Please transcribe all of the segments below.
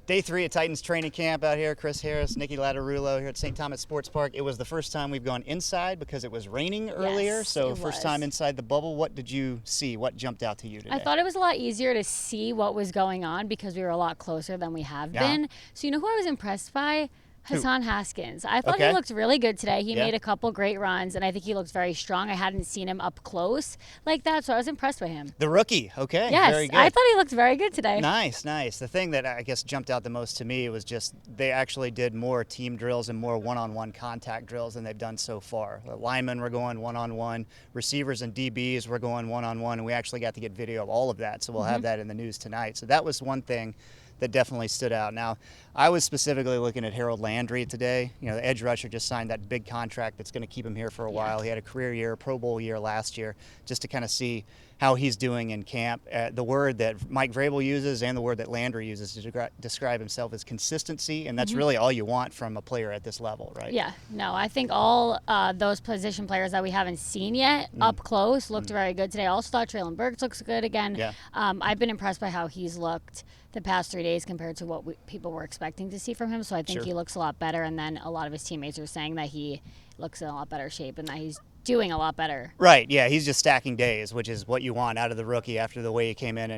Day 3 of Titans training camp out here. Chris Harris, Niki Lattarulo here at St. Thomas Sports Park. It was the first time we've gone inside because it was raining earlier. Yes, so it first was. time inside the bubble. What did you see? What jumped out to you today? I thought it was a lot easier to see what was going on because we were a lot closer than we have been. So you know who I was impressed by? Hassan Haskins. I thought he looked really good today. He made a couple great runs, and I think he looks very strong. I hadn't seen him up close like that, so I was impressed with him. The rookie, okay. Yes, very good. I thought he looked very good today. Nice, nice. The thing that I guess jumped out the most to me was just they actually did more team drills and more one-on-one contact drills than they've done so far. The linemen were going one-on-one, receivers and DBs were going one-on-one, and we actually got to get video of all of that, so we'll have that in the news tonight. So that was one thing that definitely stood out. Now, I was specifically looking at Harold Landry today. You know, the edge rusher just signed that big contract that's going to keep him here for a while. He had a career year, Pro Bowl year last year, just to kind of see how he's doing in camp. The word that Mike Vrabel uses and the word that Landry uses to describe himself is consistency, and that's really all you want from a player at this level, right? Yeah, no, I think all those position players that we haven't seen yet up close looked very good today. I also thought Traylon Burks looks good again. Yeah. I've been impressed by how he's looked the past 3 days compared to what people were expecting to see from him. So I think he looks a lot better. And then a lot of his teammates are saying that he looks in a lot better shape and that he's doing a lot better. Right, yeah, he's just stacking days, which is what you want out of the rookie after the way he came in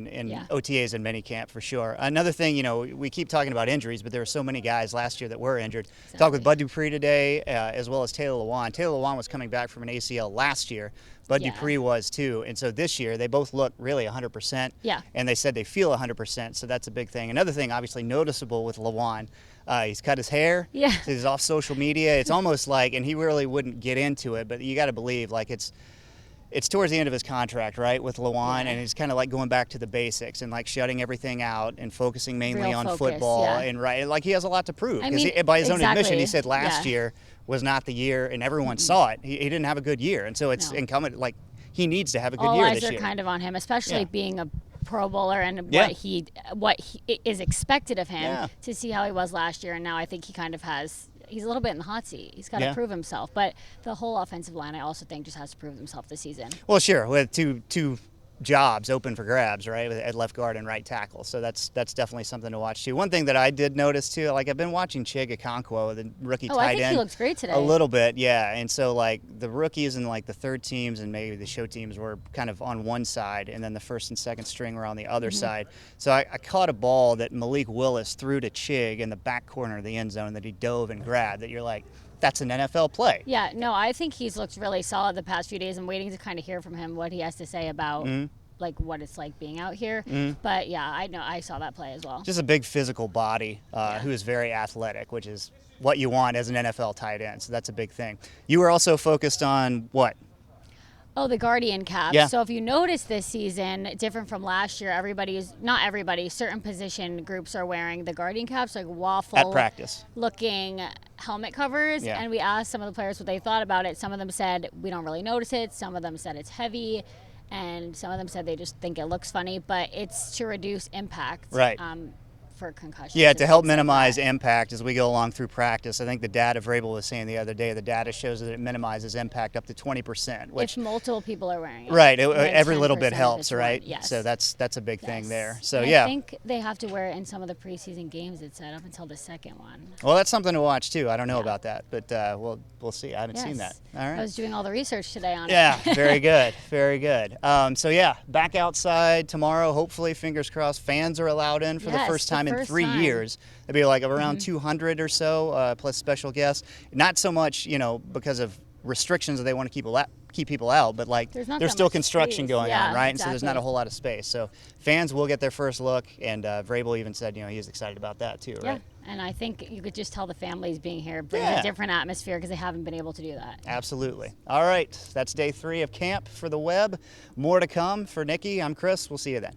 OTAs and minicamp for sure. Another thing, you know, we keep talking about injuries, but there were so many guys last year that were injured. Exactly. Talked with Bud Dupree today, as well as Taylor Lewan. Taylor Lewan was coming back from an ACL last year. Bud Dupree was too, and so this year they both look really 100%. Yeah. And they said they feel 100%, so that's a big thing. Another thing, obviously noticeable with Lewan, he's cut his hair. Yeah. He's off social media. It's almost like, and he really wouldn't get into it, but you got to believe like it's towards the end of his contract, right, with Lewan, and he's kind of like going back to the basics and like shutting everything out and focusing mainly on football and like he has a lot to prove because by his own admission, he said last year was not the year, and everyone saw it. He didn't have a good year, and so it's incumbent like he needs to have a good year this year. All eyes are kind of on him, especially being a Pro Bowler and what is expected of him to see how he was last year, and now I think he kind of has. He's a little bit in the hot seat. He's got to prove himself, but the whole offensive line, I also think, just has to prove himself this season. Well, sure, with two jobs open for grabs, right, at left guard and right tackle. So that's definitely something to watch too. One thing that I did notice too, like I've been watching Chig Okonkwo, the rookie tight end. I think he looks great today. A little bit, yeah. And so like the rookies and like the third teams and maybe the show teams were kind of on one side, and then the first and second string were on the other side. So I caught a ball that Malik Willis threw to Chig in the back corner of the end zone that he dove and grabbed. That you're like, that's an NFL play. Yeah, no, I think he's looked really solid the past few days. I'm waiting to kind of hear from him what he has to say about like what it's like being out here. But yeah, I know I saw that play as well. Just a big physical body who is very athletic, which is what you want as an NFL tight end. So that's a big thing. You were also focused on what? Oh, the Guardian cap. Yeah. So if you notice this season, different from last year, not everybody, certain position groups are wearing the Guardian caps, like waffle at practice looking helmet covers. Yeah. And we asked some of the players what they thought about it. Some of them said, we don't really notice it. Some of them said it's heavy. And some of them said they just think it looks funny, but it's to reduce impact. Right. For concussions. Yeah, to help minimize impact as we go along through practice. I think the data Vrabel was saying the other day, the data shows that it minimizes impact up to 20%. Which, if multiple people are wearing it. Right, every little bit helps, right? Yes. So that's a big thing there. So and I think they have to wear it in some of the preseason games, it said, up until the second one. Well, that's something to watch too. I don't know about that, but we'll see. I haven't seen that. All right. I was doing all the research today on it. Yeah, very good, very good. So yeah, back outside tomorrow. Hopefully, fingers crossed, fans are allowed in for the first time in 3 years. It'd be like around 200 or so, plus special guests. Not so much, because of restrictions that they want to keep people out, but like there's still construction going on, right? And so there's not a whole lot of space. So fans will get their first look, and Vrabel even said, he's excited about that too, right? Yeah, and I think you could just tell the families being here brings a different atmosphere because they haven't been able to do that. Absolutely. All right, that's day 3 of camp for the Web. More to come for Niki. I'm Chris. We'll see you then.